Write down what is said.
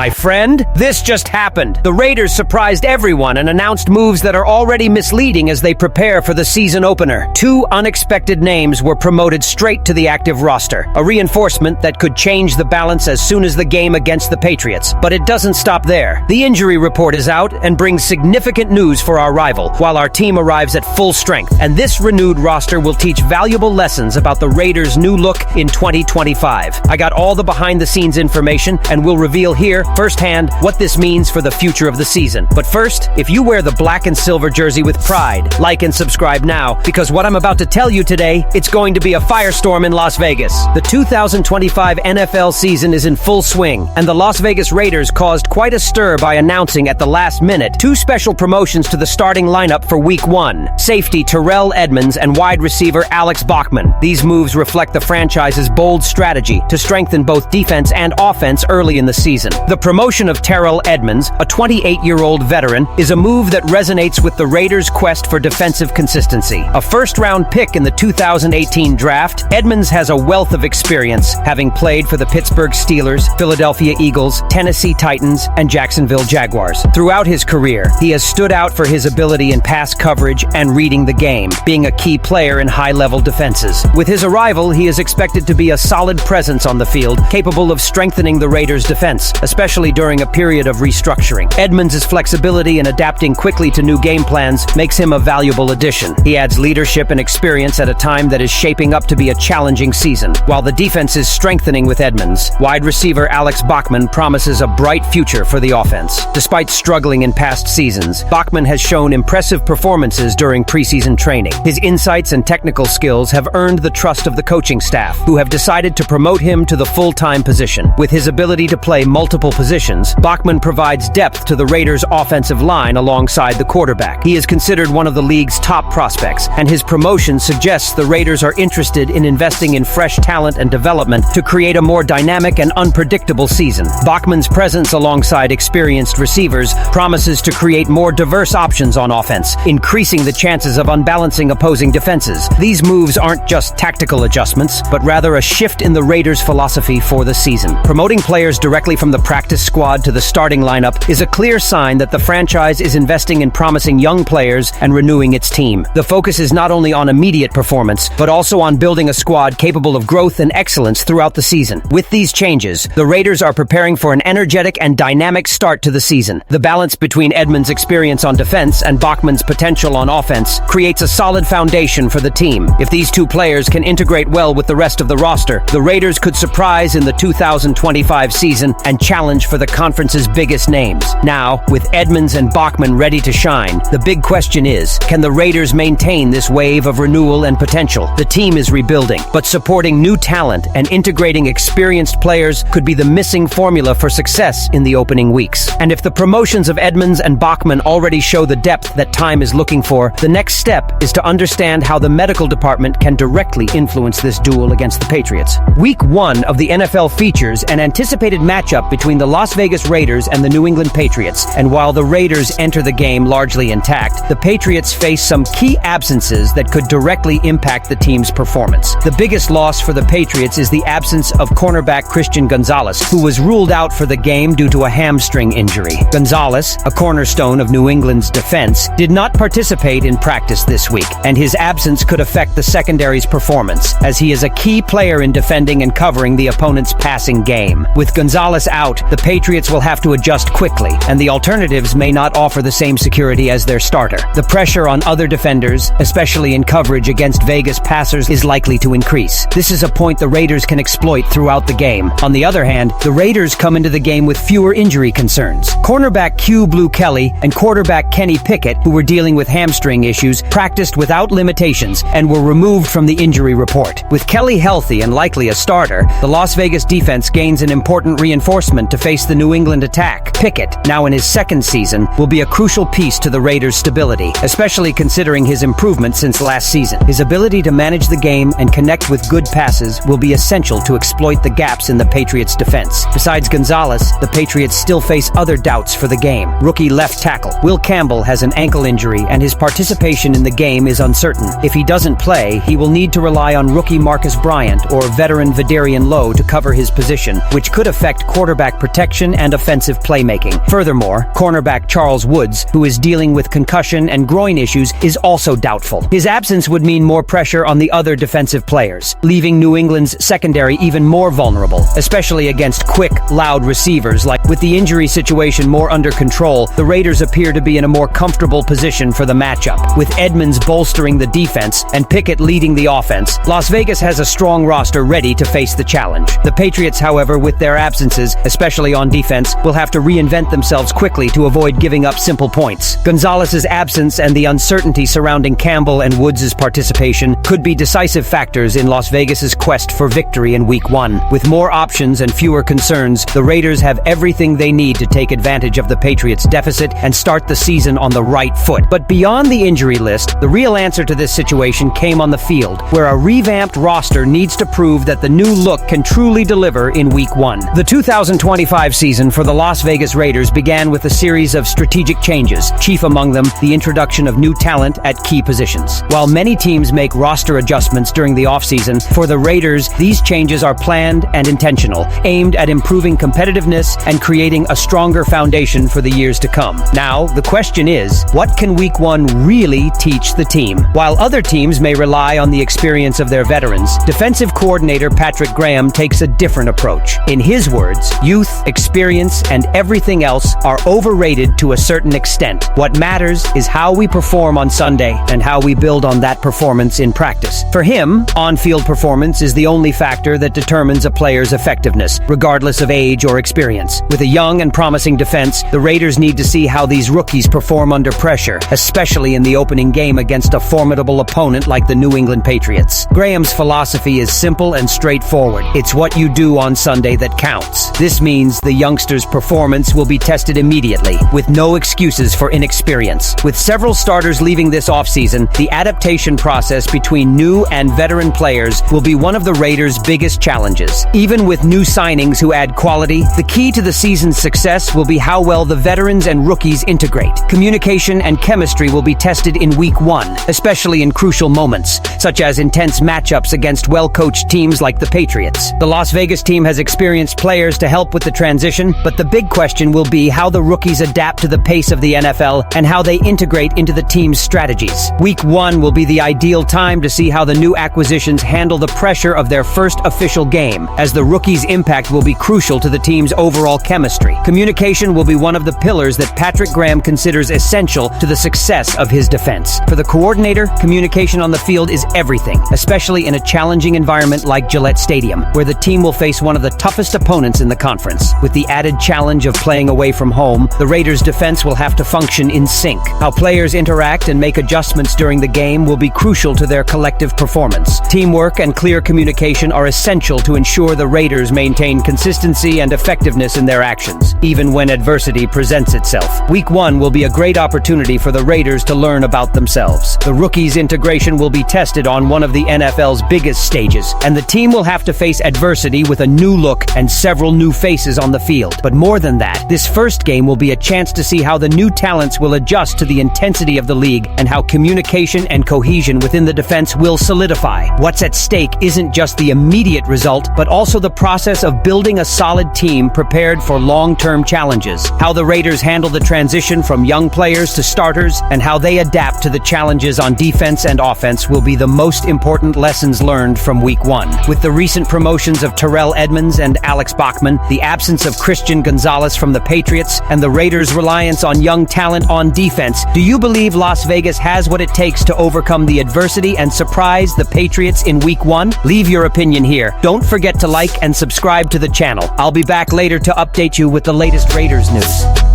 My friend, this just happened. The Raiders surprised everyone and announced moves that are already misleading as they prepare for the season opener. Two unexpected names were promoted straight to the active roster, a reinforcement that could change the balance as soon as the game against the Patriots. But it doesn't stop there. The injury report is out and brings significant news for our rival, while our team arrives at full strength. And this renewed roster will teach valuable lessons about the Raiders' new look in 2025. I got all the behind-the-scenes information and will reveal here firsthand what this means for the future of the season. But first, if you wear the black and silver jersey with pride, like and subscribe now, because what I'm about to tell you today, it's going to be a firestorm in Las Vegas. The 2025 NFL season is in full swing, and the Las Vegas Raiders caused quite a stir by announcing at the last minute two special promotions to the starting lineup for Week 1. Safety Terrell Edmunds and wide receiver Alex Bachman. These moves reflect the franchise's bold strategy to strengthen both defense and offense early in the season. The promotion of Terrell Edmunds, a 28-year-old veteran, is a move that resonates with the Raiders' quest for defensive consistency. A first-round pick in the 2018 draft, Edmunds has a wealth of experience, having played for the Pittsburgh Steelers, Philadelphia Eagles, Tennessee Titans, and Jacksonville Jaguars. Throughout his career, he has stood out for his ability in pass coverage and reading the game, being a key player in high-level defenses. With his arrival, he is expected to be a solid presence on the field, capable of strengthening the Raiders' defense, especially during a period of restructuring. Edmunds' flexibility in adapting quickly to new game plans makes him a valuable addition. He adds leadership and experience at a time that is shaping up to be a challenging season. While the defense is strengthening with Edmunds, wide receiver Alex Bachman promises a bright future for the offense. Despite struggling in past seasons, Bachman has shown impressive performances during preseason training. His insights and technical skills have earned the trust of the coaching staff, who have decided to promote him to the full-time position. With his ability to play multiple positions, Bachman provides depth to the Raiders' offensive line alongside the quarterback. He is considered one of the league's top prospects, and his promotion suggests the Raiders are interested in investing in fresh talent and development to create a more dynamic and unpredictable season. Bachman's presence alongside experienced receivers promises to create more diverse options on offense, increasing the chances of unbalancing opposing defenses. These moves aren't just tactical adjustments, but rather a shift in the Raiders' philosophy for the season. Promoting players directly from the practice squad to the starting lineup is a clear sign that the franchise is investing in promising young players and renewing its team. The focus is not only on immediate performance, but also on building a squad capable of growth and excellence throughout the season. With these changes, the Raiders are preparing for an energetic and dynamic start to the season. The balance between Edmunds' experience on defense and Bachman's potential on offense creates a solid foundation for the team. If these two players can integrate well with the rest of the roster, the Raiders could surprise in the 2025 season and challenge for the conference's biggest names. Now, with Edmunds and Bachman ready to shine, the big question is, can the Raiders maintain this wave of renewal and potential? The team is rebuilding, but supporting new talent and integrating experienced players could be the missing formula for success in the opening weeks. And if the promotions of Edmunds and Bachman already show the depth that time is looking for, the next step is to understand how the medical department can directly influence this duel against the Patriots. Week 1 of the NFL features an anticipated matchup between the Las Vegas Raiders and the New England Patriots, and while the Raiders enter the game largely intact, the Patriots face some key absences that could directly impact the team's performance. The biggest loss for the Patriots is the absence of cornerback Christian Gonzalez, who was ruled out for the game due to a hamstring injury. Gonzalez, a cornerstone of New England's defense, did not participate in practice this week, and his absence could affect the secondary's performance, as he is a key player in defending and covering the opponent's passing game. With Gonzalez out, the Patriots will have to adjust quickly, and the alternatives may not offer the same security as their starter. The pressure on other defenders, especially in coverage against Vegas passers, is likely to increase. This is a point the Raiders can exploit throughout the game. On the other hand, the Raiders come into the game with fewer injury concerns. Cornerback Q Blue Kelly and quarterback Kenny Pickett, who were dealing with hamstring issues, practiced without limitations and were removed from the injury report. With Kelly healthy and likely a starter, the Las Vegas defense gains an important reinforcement to face the New England attack. Pickett, now in his second season, will be a crucial piece to the Raiders' stability, especially considering his improvement since last season. His ability to manage the game and connect with good passes will be essential to exploit the gaps in the Patriots' defense. Besides Gonzalez, the Patriots still face other doubts for the game. Rookie left tackle Will Campbell has an ankle injury, and his participation in the game is uncertain. If he doesn't play, he will need to rely on rookie Marcus Bryant or veteran Vidarian Lowe to cover his position, which could affect quarterback protection protection and offensive playmaking. Furthermore, cornerback Charles Woods, who is dealing with concussion and groin issues, is also doubtful. His absence would mean more pressure on the other defensive players, leaving New England's secondary even more vulnerable, especially against quick, loud receivers. With the injury situation more under control, the Raiders appear to be in a more comfortable position for the matchup. With Edmonds bolstering the defense and Pickett leading the offense, Las Vegas has a strong roster ready to face the challenge. The Patriots, however, with their absences, especially on defense, will have to reinvent themselves quickly to avoid giving up simple points. Gonzalez's absence and the uncertainty surrounding Campbell and Woods' participation could be decisive factors in Las Vegas's quest for victory in Week 1. With more options and fewer concerns, the Raiders have everything they need to take advantage of the Patriots' deficit and start the season on the right foot. But beyond the injury list, the real answer to this situation came on the field, where a revamped roster needs to prove that the new look can truly deliver in Week 1. The 2025 season for the Las Vegas Raiders began with a series of strategic changes, chief among them the introduction of new talent at key positions. While many teams make roster adjustments during the offseason, for the Raiders, these changes are planned and intentional, aimed at improving competitiveness and creating a stronger foundation for the years to come. Now, the question is, what can Week 1 really teach the team? While other teams may rely on the experience of their veterans, defensive coordinator Patrick Graham takes a different approach. In his words, youth, experience, and everything else are overrated to a certain extent. What matters is how we perform on Sunday and how we build on that performance in practice. For him, on-field performance is the only factor that determines a player's effectiveness, regardless of age or experience. With a young and promising defense, the Raiders need to see how these rookies perform under pressure, especially in the opening game against a formidable opponent like the New England Patriots. Graham's philosophy is simple and straightforward. It's what you do on Sunday that counts. This means the youngsters' performance will be tested immediately, with no excuses for inexperience. With several starters leaving this offseason, the adaptation process between new and veteran players will be one of the Raiders' biggest challenges. Even with new signings who add quality, the key to the season's success will be how well the veterans and rookies integrate. Communication and chemistry will be tested in Week 1, especially in crucial moments, such as intense matchups against well-coached teams like the Patriots. The Las Vegas team has experienced players to help with the transition, but the big question will be how the rookies adapt to the pace of the NFL and how they integrate into the team's strategies. Week 1 will be the ideal time to see how the new acquisitions handle the pressure of their first official game, as the rookies' impact will be crucial to the team's overall chemistry. Communication will be one of the pillars that Patrick Graham considers essential to the success of his defense. For the coordinator, communication on the field is everything, especially in a challenging environment like Gillette Stadium, where the team will face one of the toughest opponents in the conference. With the added challenge of playing away from home, the Raiders' defense will have to function in sync. How players interact and make adjustments during the game will be crucial to their collective performance. Teamwork and clear communication are essential to ensure the Raiders maintain consistency and effectiveness in their actions, even when adversity presents itself. Week 1 will be a great opportunity for the Raiders to learn about themselves. The rookies' integration will be tested on one of the NFL's biggest stages, and the team will have to face adversity with a new look and several new faces on the field. But more than that, this first game will be a chance to see how the new talents will adjust to the intensity of the league and how communication and cohesion within the defense will solidify. What's at stake isn't just the immediate result, but also the process of building a solid team prepared for long-term challenges. How the Raiders handle the transition from young players to starters and how they adapt to the challenges on defense and offense will be the most important lessons learned from Week 1. With the recent promotions of Terrell Edmonds and Alex Bachman, the absence of Christian Gonzalez from the Patriots, and the Raiders' reliance on young talent on defense, do you believe Las Vegas has what it takes to overcome the adversity and surprise the Patriots in Week 1? Leave your opinion here. Don't forget to like and subscribe to the channel. I'll be back later to update you with the latest Raiders news.